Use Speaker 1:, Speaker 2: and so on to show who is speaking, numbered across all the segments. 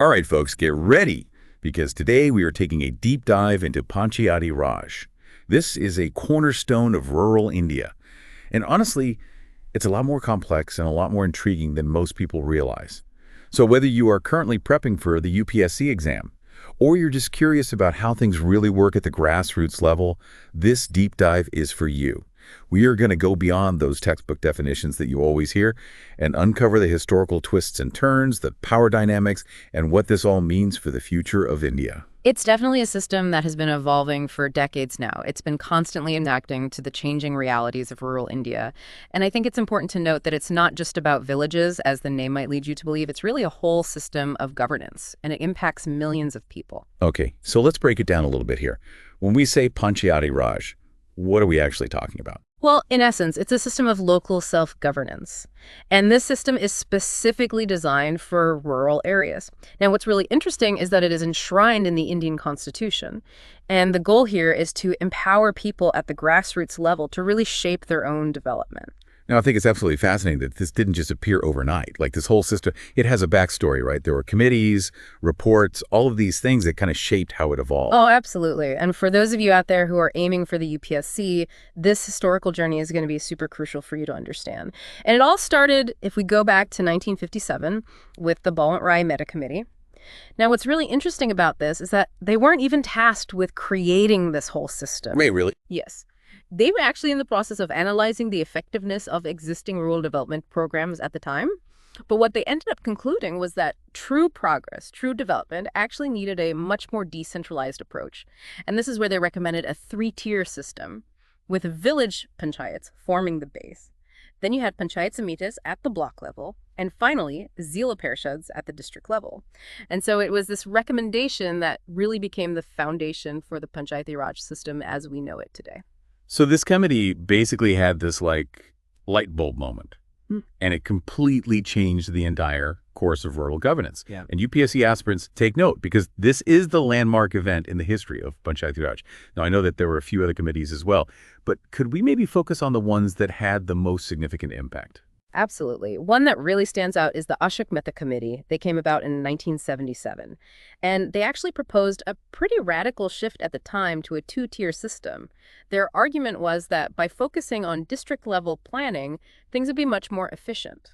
Speaker 1: All right, folks, get ready, because today we are taking a deep dive into Panchayati Raj. This is a cornerstone of rural India. And honestly, it's a lot more complex and a lot more intriguing than most people realize. So whether you are currently prepping for the UPSC exam, or you're just curious about how things really work at the grassroots level, this deep dive is for you. We are going to go beyond those textbook definitions that you always hear and uncover the historical twists and turns, the power dynamics, and what this all means for the future of India.
Speaker 2: It's definitely a system that has been evolving for decades now. It's been constantly adapting to the changing realities of rural India. And I think it's important to note that it's not just about villages, as the name might lead you to believe. It's really a whole system of governance, and it impacts millions of people.
Speaker 1: Okay, so let's break it down a little bit here. When we say Panchayati Raj, what are we actually talking about?
Speaker 2: Well, in essence, it's a system of local self-governance. And this system is specifically designed for rural areas. Now, what's really interesting is that it is enshrined in the Indian Constitution. And the goal here is to empower people at the grassroots level to really shape their own development.
Speaker 1: Now, I think it's absolutely fascinating that this didn't just appear overnight. Like this whole system, it has a backstory, right? There were committees, reports, all of these things that kind of shaped how it evolved.
Speaker 2: Oh, absolutely. And for those of you out there who are aiming for the UPSC, this historical journey is going to be super crucial for you to understand. And it all started, if we go back to 1957, with the Balwant Rai Mehta Committee. Now, what's really interesting about this is that they weren't even tasked with creating this whole system.
Speaker 1: Wait, really?
Speaker 2: Yes. They were actually in the process of analyzing the effectiveness of existing rural development programs at the time. But what they ended up concluding was that true progress, true development, actually needed a much more decentralized approach. And this is where they recommended a three-tier system, with village panchayats forming the base. Then you had panchayat samitis at the block level, and finally, zila parishads at the district level. And so it was this recommendation that really became the foundation for the Panchayati Raj system as we know it today.
Speaker 1: So this committee basically had this like light bulb moment, and it completely changed the entire course of rural governance.
Speaker 3: Yeah.
Speaker 1: And UPSC aspirants take note, because this is the landmark event in the history of Panchayati Raj. Now, I know that there were a few other committees as well, but could we maybe focus on the ones that had the most significant impact?
Speaker 2: Absolutely. One that really stands out is the Ashok Mehta Committee. They came about in 1977. And they actually proposed a pretty radical shift at the time to a two-tier system. Their argument was that by focusing on district-level planning, things would be much more efficient.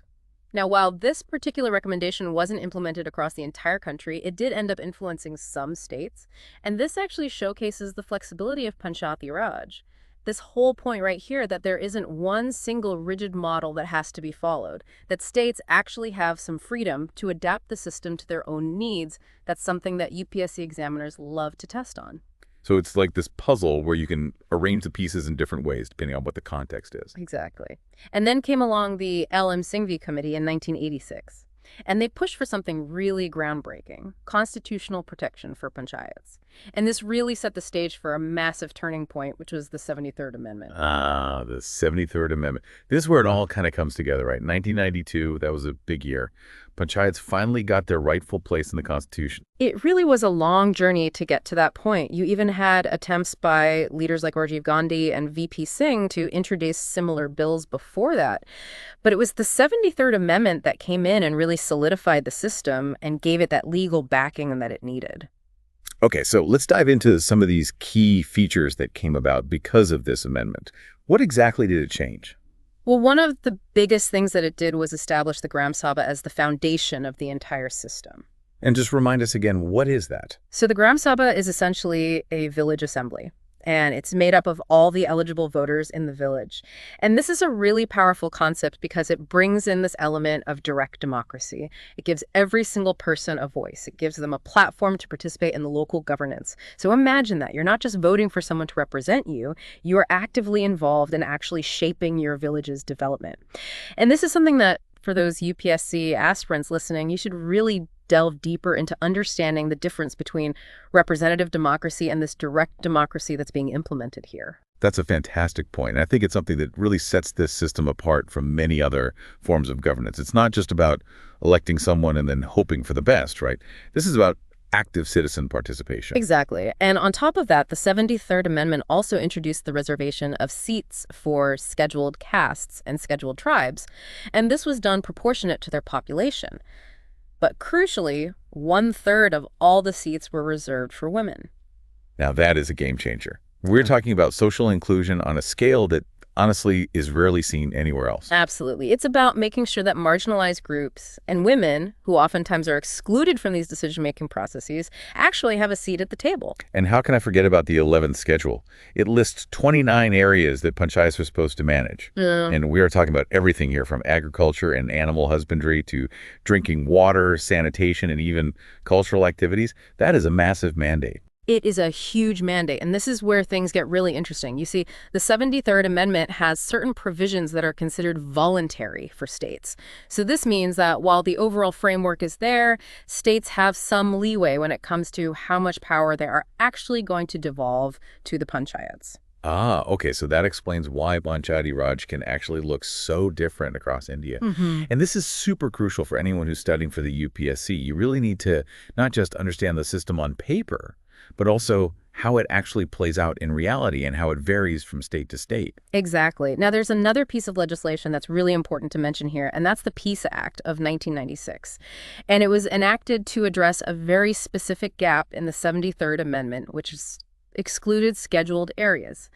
Speaker 2: Now, while this particular recommendation wasn't implemented across the entire country, it did end up influencing some states. And this actually showcases the flexibility of Panchayati Raj. This whole point right here that there isn't one single rigid model that has to be followed, that states actually have some freedom to adapt the system to their own needs. That's something that UPSC examiners love to test on.
Speaker 1: So it's like this puzzle where you can arrange the pieces in different ways depending on what the context is.
Speaker 2: Exactly. And then came along the L.M. Singhvi Committee in 1986. And they pushed for something really groundbreaking, constitutional protection for panchayats. And this really set the stage for a massive turning point, which was the 73rd Amendment.
Speaker 1: Ah, the 73rd Amendment. This is where it all kind of comes together, right? 1992, that was a big year. Panchayats finally got their rightful place in the Constitution.
Speaker 2: It really was a long journey to get to that point. You even had attempts by leaders like Rajiv Gandhi and VP Singh to introduce similar bills before that. But it was the 73rd Amendment that came in and really solidified the system and gave it that legal backing that it needed.
Speaker 1: Okay, so let's dive into some of these key features that came about because of this amendment. What exactly did it change?
Speaker 2: Well, one of the biggest things that it did was establish the Gram Sabha as the foundation of the entire system.
Speaker 1: And just remind us again, what is that?
Speaker 2: So the Gram Sabha is essentially a village assembly, and it's made up of all the eligible voters in the village. And this is a really powerful concept because it brings in this element of direct democracy. It gives every single person a voice. It gives them a platform to participate in the local governance. So imagine that. You're not just voting for someone to represent you. You are actively involved in actually shaping your village's development. And this is something that, for those UPSC aspirants listening, you should really delve deeper into understanding the difference between representative democracy and this direct democracy that's being implemented here.
Speaker 1: That's a fantastic point. And I think it's something that really sets this system apart from many other forms of governance. It's not just about electing someone and then hoping for the best, right? This is about active citizen participation.
Speaker 2: Exactly. And on top of that, the 73rd Amendment also introduced the reservation of seats for scheduled castes and scheduled tribes. And this was done proportionate to their population. But crucially, 1/3 of all the seats were reserved for women.
Speaker 1: Now that is a game changer. We're talking about social inclusion on a scale that honestly is rarely seen anywhere else.
Speaker 2: Absolutely. It's about making sure that marginalized groups and women, who oftentimes are excluded from these decision-making processes, actually have a seat at the table.
Speaker 1: And how can I forget about the 11th schedule? It lists 29 areas that panchayats are supposed to manage. And we are talking about everything here from agriculture and animal husbandry to drinking water, sanitation, and even cultural activities. That is a massive mandate.
Speaker 2: It is a huge mandate, and this is where things get really interesting. You see, the 73rd Amendment has certain provisions that are considered voluntary for states. So this means that while the overall framework is there, states have some leeway when it comes to how much power they are actually going to devolve to the panchayats.
Speaker 1: Ah, okay, so that explains why Panchayati Raj can actually look so different across India. And this is super crucial for anyone who's studying for the UPSC. You really need to not just understand the system on paper, but also how it actually plays out in reality and how it varies from state to state.
Speaker 2: Exactly. Now, there's another piece of legislation that's really important to mention here, and that's the PESA Act of 1996. And it was enacted to address a very specific gap in the 73rd Amendment, which is excluded scheduled areas.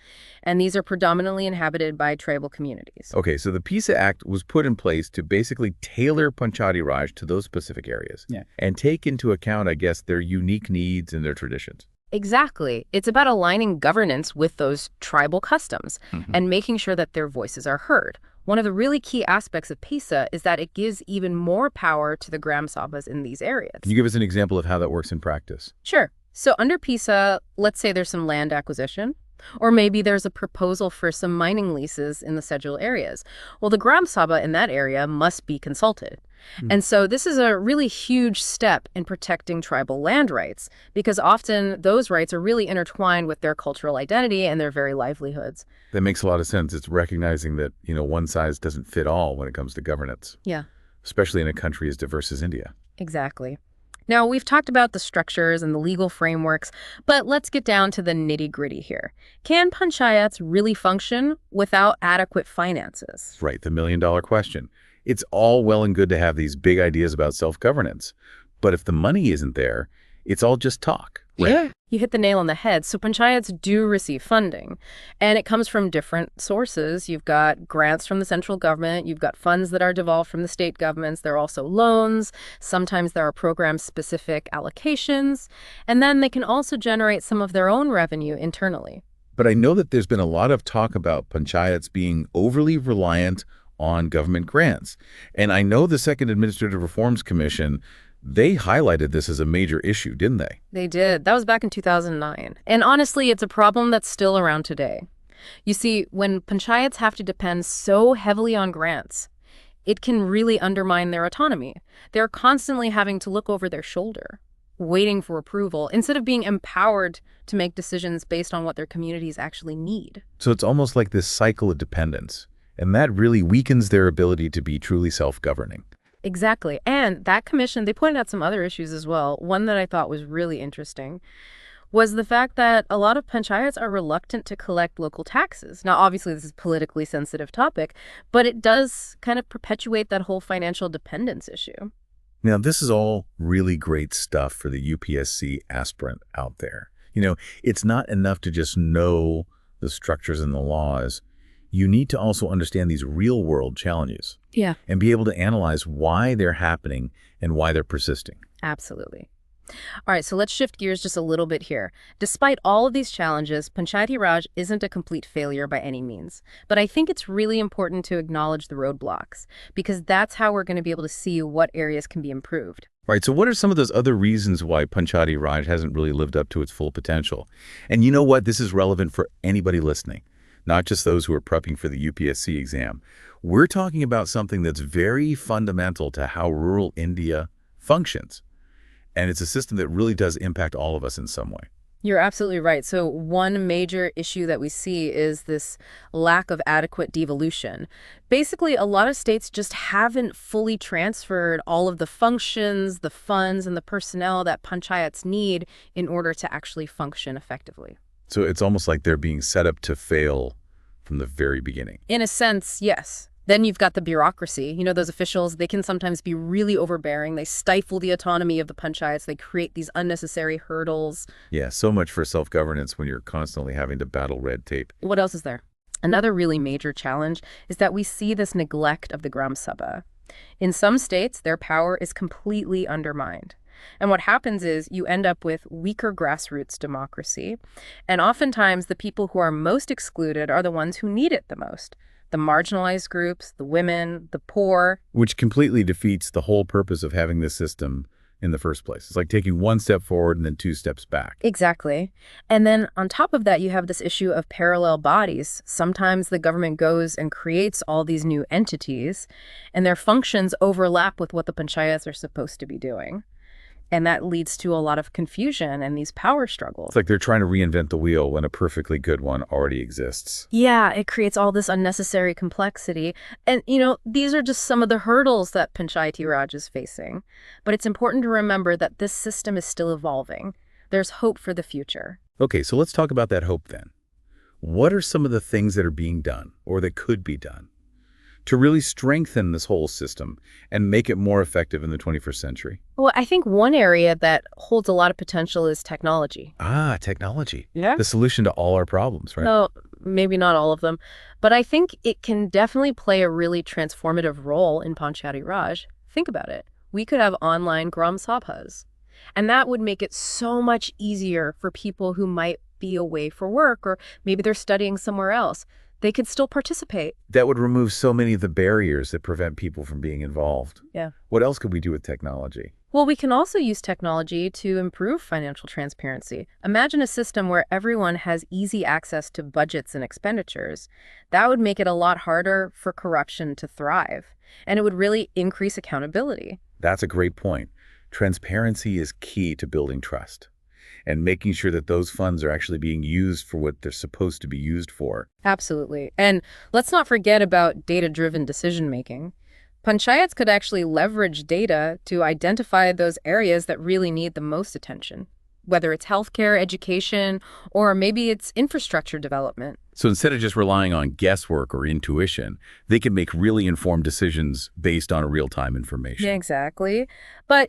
Speaker 2: And these are predominantly inhabited by tribal communities.
Speaker 1: Okay, so the PESA Act was put in place to basically tailor Panchayati Raj to those specific areas and take into account, I guess, their unique needs and their traditions.
Speaker 2: Exactly. It's about aligning governance with those tribal customs and making sure that their voices are heard. One of the really key aspects of PESA is that it gives even more power to the Gram Sabhas in these areas.
Speaker 1: Can you give us an example of how that works in practice?
Speaker 2: Sure. So under PESA, let's say there's some land acquisition, or maybe there's a proposal for some mining leases in the scheduled areas. Well, the Gram Sabha in that area must be consulted. And so this is a really huge step in protecting tribal land rights, because often those rights are really intertwined with their cultural identity and their very livelihoods.
Speaker 1: That makes a lot of sense. It's recognizing that, one size doesn't fit all when it comes to governance.
Speaker 2: Yeah.
Speaker 1: Especially in a country as diverse as India.
Speaker 2: Exactly. Now, we've talked about the structures and the legal frameworks, but let's get down to the nitty-gritty here. Can panchayats really function without adequate finances?
Speaker 1: Right, the million-dollar question. It's all well and good to have these big ideas about self-governance, but if the money isn't there, it's all just talk. Right?
Speaker 2: Yeah. You hit the nail on the head. So panchayats do receive funding, and it comes from different sources. You've got grants from the central government. You've got funds that are devolved from the state governments. There are also loans. Sometimes there are program-specific allocations, and then they can also generate some of their own revenue internally.
Speaker 1: But I know that there's been a lot of talk about panchayats being overly reliant on government grants. And I know the Second Administrative Reforms Commission, they highlighted this as a major issue, didn't they?
Speaker 2: They did. That was back in 2009. And honestly, it's a problem that's still around today. You see, when panchayats have to depend so heavily on grants, it can really undermine their autonomy. They're constantly having to look over their shoulder, waiting for approval, instead of being empowered to make decisions based on what their communities actually need.
Speaker 1: So it's almost like this cycle of dependence. And that really weakens their ability to be truly self-governing.
Speaker 2: Exactly. And that commission, they pointed out some other issues as well. One that I thought was really interesting was the fact that a lot of panchayats are reluctant to collect local taxes. Now, obviously, this is a politically sensitive topic, but it does kind of perpetuate that whole financial dependence issue.
Speaker 1: Now, this is all really great stuff for the UPSC aspirant out there. It's not enough to just know the structures and the laws. You need to also understand these real-world challenges.
Speaker 2: Yeah.
Speaker 1: And be able to analyze why they're happening and why they're persisting.
Speaker 2: Absolutely. All right, so let's shift gears just a little bit here. Despite all of these challenges, Panchayati Raj isn't a complete failure by any means. But I think it's really important to acknowledge the roadblocks, because that's how we're going to be able to see what areas can be improved.
Speaker 1: Right, so what are some of those other reasons why Panchayati Raj hasn't really lived up to its full potential? And you know what? This is relevant for anybody listening, not just those who are prepping for the UPSC exam. We're talking about something that's very fundamental to how rural India functions. And it's a system that really does impact all of us in some way.
Speaker 2: You're absolutely right. So one major issue that we see is this lack of adequate devolution. Basically, a lot of states just haven't fully transferred all of the functions, the funds, and the personnel that panchayats need in order to actually function effectively.
Speaker 1: So it's almost like they're being set up to fail from the very beginning.
Speaker 2: In a sense, yes. Then you've got the bureaucracy. Those officials, they can sometimes be really overbearing. They stifle the autonomy of the panchayats. They create these unnecessary hurdles.
Speaker 1: Yeah, so much for self-governance when you're constantly having to battle red tape.
Speaker 2: What else is there? Another really major challenge is that we see this neglect of the Gram Sabha. In some states, their power is completely undermined. And what happens is you end up with weaker grassroots democracy. And oftentimes, the people who are most excluded are the ones who need it the most. The marginalized groups, the women, the poor.
Speaker 1: Which completely defeats the whole purpose of having this system in the first place. It's like taking one step forward and then two steps back.
Speaker 2: Exactly. And then on top of that, you have this issue of parallel bodies. Sometimes the government goes and creates all these new entities, and their functions overlap with what the panchayats are supposed to be doing. And that leads to a lot of confusion and these power struggles.
Speaker 1: It's like they're trying to reinvent the wheel when a perfectly good one already exists.
Speaker 2: Yeah, it creates all this unnecessary complexity. And, these are just some of the hurdles that Panchayati Raj is facing. But it's important to remember that this system is still evolving. There's hope for the future.
Speaker 1: Okay, so let's talk about that hope then. What are some of the things that are being done or that could be done to really strengthen this whole system and make it more effective in the 21st century?
Speaker 2: Well, I think one area that holds a lot of potential is technology.
Speaker 1: Ah, technology.
Speaker 2: Yeah.
Speaker 1: The solution to all our problems, right?
Speaker 2: No, maybe not all of them. But I think it can definitely play a really transformative role in Panchayati Raj. Think about it. We could have online Gram Sabhas. And that would make it so much easier for people who might be away for work, or maybe they're studying somewhere else. They could still participate.
Speaker 1: That would remove so many of the barriers that prevent people from being involved.
Speaker 2: Yeah.
Speaker 1: What else could we do with technology?
Speaker 2: Well, we can also use technology to improve financial transparency. Imagine a system where everyone has easy access to budgets and expenditures. That would make it a lot harder for corruption to thrive, and it would really increase accountability.
Speaker 1: That's a great point. Transparency is key to building trust and making sure that those funds are actually being used for what they're supposed to be used for.
Speaker 2: Absolutely. And let's not forget about data-driven decision-making. Panchayats could actually leverage data to identify those areas that really need the most attention, whether it's healthcare, education, or maybe it's infrastructure development.
Speaker 1: So instead of just relying on guesswork or intuition, they can make really informed decisions based on real-time information.
Speaker 2: Yeah, exactly. But,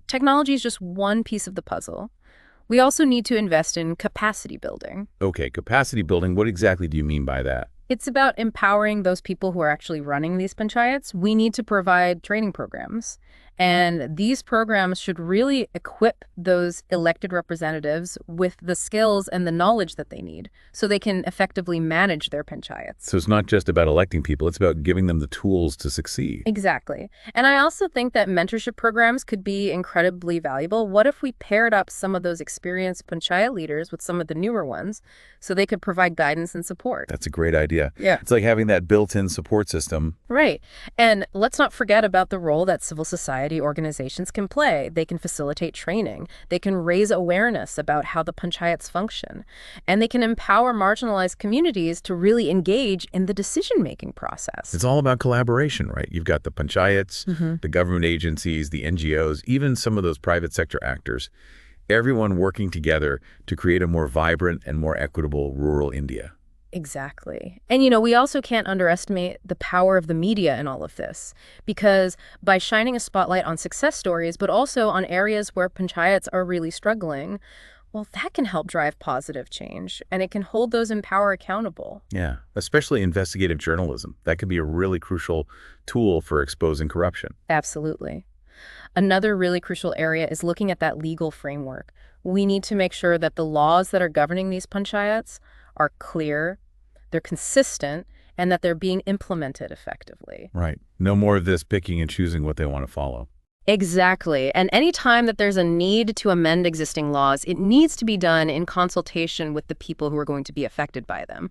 Speaker 2: technology is just one piece of the puzzle. We also need to invest in capacity building.
Speaker 1: Okay, capacity building, what exactly do you mean by that?
Speaker 2: It's about empowering those people who are actually running these panchayats. We need to provide training programs. And these programs should really equip those elected representatives with the skills and the knowledge that they need so they can effectively manage their panchayats.
Speaker 1: So it's not just about electing people, it's about giving them the tools to succeed.
Speaker 2: Exactly. And I also think that mentorship programs could be incredibly valuable. What if we paired up some of those experienced panchayat leaders with some of the newer ones so they could provide guidance and support?
Speaker 1: That's a great idea.
Speaker 2: Yeah.
Speaker 1: It's like having that built-in support system.
Speaker 2: Right. And let's not forget about the role that civil society organizations can play. They can facilitate training. They can raise awareness about how the panchayats function. And they can empower marginalized communities to really engage in the decision-making process.
Speaker 1: It's all about collaboration, right? You've got the panchayats, the government agencies, the NGOs, even some of those private sector actors, everyone working together to create a more vibrant and more equitable rural India.
Speaker 2: Exactly. And, we also can't underestimate the power of the media in all of this, because by shining a spotlight on success stories, but also on areas where panchayats are really struggling, well, that can help drive positive change, and it can hold those in power accountable.
Speaker 1: Yeah, especially investigative journalism. That could be a really crucial tool for exposing corruption.
Speaker 2: Absolutely. Another really crucial area is looking at that legal framework. We need to make sure that the laws that are governing these panchayats are clear, they're consistent, and that they're being implemented effectively.
Speaker 1: Right. No more of this picking and choosing what they want to follow.
Speaker 2: Exactly. And any time that there's a need to amend existing laws, it needs to be done in consultation with the people who are going to be affected by them.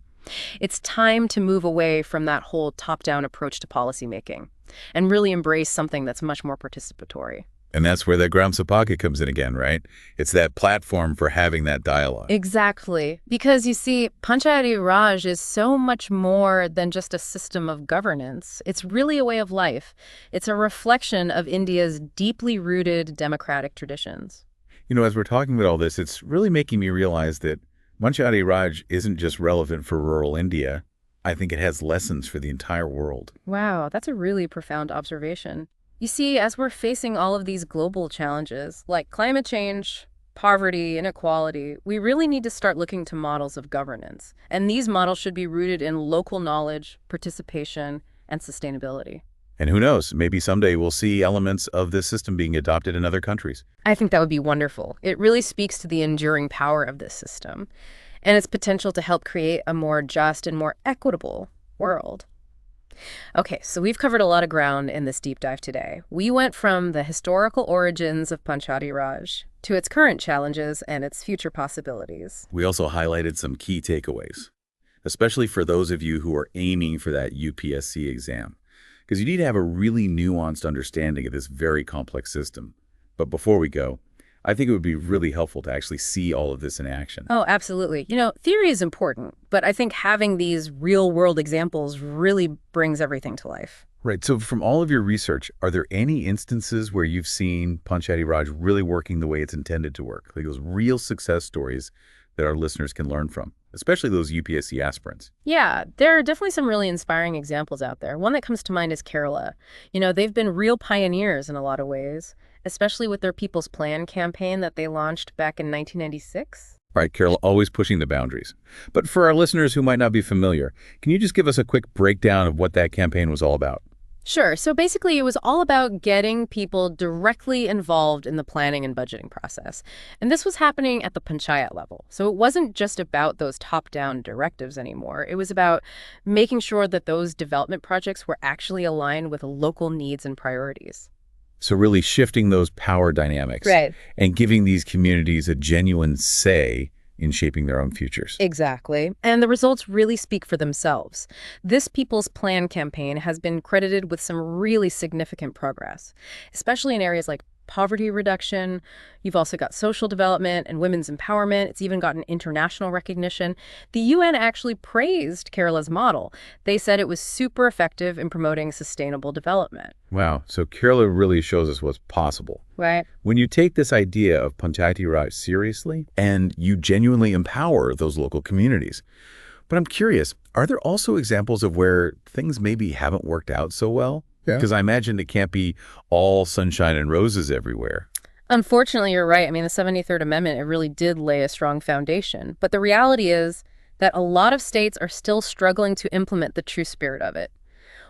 Speaker 2: It's time to move away from that whole top-down approach to policymaking and really embrace something that's much more participatory.
Speaker 1: And that's where the Gram Sabhas comes in again, right? It's that platform for having that dialogue.
Speaker 2: Exactly. Because you see, Panchayati Raj is so much more than just a system of governance. It's really a way of life. It's a reflection of India's deeply rooted democratic traditions.
Speaker 1: As we're talking about all this, it's really making me realize that Panchayati Raj isn't just relevant for rural India. I think it has lessons for the entire world.
Speaker 2: Wow, that's a really profound observation. You see, as we're facing all of these global challenges, like climate change, poverty, inequality, we really need to start looking to models of governance. And these models should be rooted in local knowledge, participation, and sustainability.
Speaker 1: And who knows, maybe someday we'll see elements of this system being adopted in other countries.
Speaker 2: I think that would be wonderful. It really speaks to the enduring power of this system and its potential to help create a more just and more equitable world. Okay, so we've covered a lot of ground in this deep dive today. We went from the historical origins of Panchayati Raj to its current challenges and its future possibilities.
Speaker 1: We also highlighted some key takeaways, especially for those of you who are aiming for that UPSC exam, because you need to have a really nuanced understanding of this very complex system. But before we go, I think it would be really helpful to actually see all of this in action.
Speaker 2: Oh, absolutely. You know, theory is important, but I think having these real-world examples really brings everything to life.
Speaker 1: Right. So from all of your research, are there any instances where you've seen Panchayati Raj really working the way it's intended to work? Like those real success stories that our listeners can learn from, especially those UPSC aspirants?
Speaker 2: Yeah, there are definitely some really inspiring examples out there. One that comes to mind is Kerala. You know, they've been real pioneers in a lot of ways, especially with their People's Plan campaign that they launched back in 1996.
Speaker 1: Right, Carol, always pushing the boundaries. But for our listeners who might not be familiar, can you just give us a quick breakdown of what that campaign was all about?
Speaker 2: Sure. So basically, it was all about getting people directly involved in the planning and budgeting process. And this was happening at the panchayat level. So it wasn't just about those top-down directives anymore. It was about making sure that those development projects were actually aligned with local needs and priorities.
Speaker 1: So really shifting those power dynamics.
Speaker 2: Right.
Speaker 1: And giving these communities a genuine say in shaping their own futures.
Speaker 2: Exactly. And the results really speak for themselves. This People's Plan campaign has been credited with some really significant progress, especially in areas like poverty reduction. You've also got social development and women's empowerment. It's even gotten international recognition. The UN actually praised Kerala's model. They said it was super effective in promoting sustainable development.
Speaker 1: Wow. So Kerala really shows us what's possible.
Speaker 2: Right.
Speaker 1: When you take this idea of Panchayati Raj seriously and you genuinely empower those local communities. But I'm curious, are there also examples of where things maybe haven't worked out so well?
Speaker 3: Yeah.
Speaker 1: Because I imagine it can't be all sunshine and roses everywhere.
Speaker 2: Unfortunately, you're right. I mean, the 73rd Amendment, it really did lay a strong foundation. But the reality is that a lot of states are still struggling to implement the true spirit of it.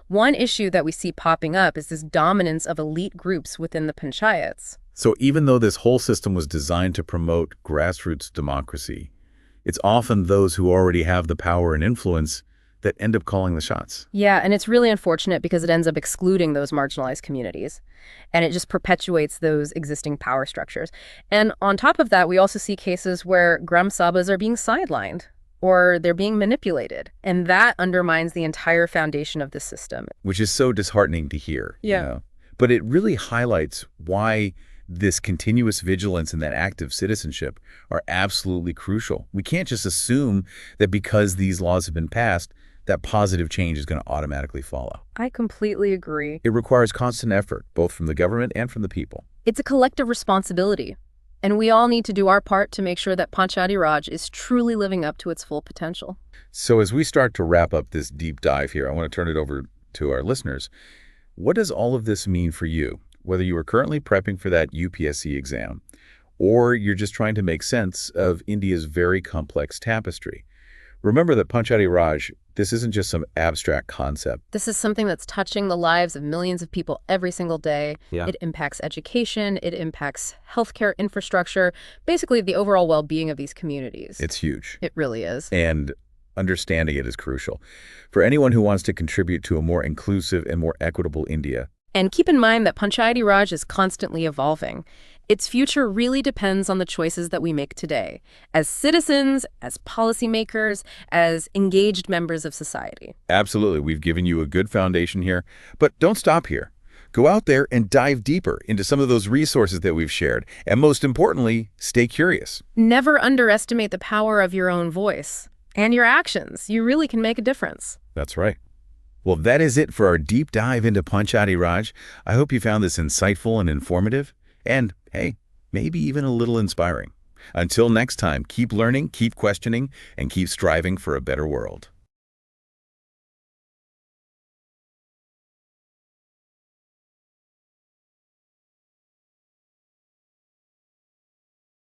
Speaker 2: One issue that we see popping up is this dominance of elite groups within the panchayats.
Speaker 1: So even though this whole system was designed to promote grassroots democracy, it's often those who already have the power and influence that end up calling the shots.
Speaker 2: Yeah, and it's really unfortunate because it ends up excluding those marginalized communities. And it just perpetuates those existing power structures. And on top of that, we also see cases where Gram Sabhas are being sidelined or they're being manipulated. And that undermines the entire foundation of the system.
Speaker 1: Which is so disheartening to hear.
Speaker 2: Yeah.
Speaker 1: You know? But it really highlights why this continuous vigilance and that active citizenship are absolutely crucial. We can't just assume that because these laws have been passed, that positive change is going to automatically follow.
Speaker 2: I completely agree.
Speaker 1: It requires constant effort, both from the government and from the people.
Speaker 2: It's a collective responsibility. And we all need to do our part to make sure that Panchayati Raj is truly living up to its full potential.
Speaker 1: So as we start to wrap up this deep dive here, I want to turn it over to our listeners. What does all of this mean for you? Whether you are currently prepping for that UPSC exam, or you're just trying to make sense of India's very complex tapestry. Remember that Panchayati Raj, this isn't just some abstract concept.
Speaker 2: This is something that's touching the lives of millions of people every single day.
Speaker 1: Yeah.
Speaker 2: It impacts education, it impacts healthcare infrastructure, basically the overall well-being of these communities.
Speaker 1: It's huge.
Speaker 2: It really is.
Speaker 1: And understanding it is crucial. For anyone who wants to contribute to a more inclusive and more equitable India.
Speaker 2: And keep in mind that Panchayati Raj is constantly evolving. Its future really depends on the choices that we make today, as citizens, as policymakers, as engaged members of society.
Speaker 1: Absolutely. We've given you a good foundation here, but don't stop here. Go out there and dive deeper into some of those resources that we've shared. And most importantly, stay curious.
Speaker 2: Never underestimate the power of your own voice and your actions. You really can make a difference.
Speaker 1: That's right. Well, that is it for our deep dive into Panchayati Raj. I hope you found this insightful and informative. And, hey, maybe even a little inspiring. Until next time, keep learning, keep questioning, and keep striving for a better world.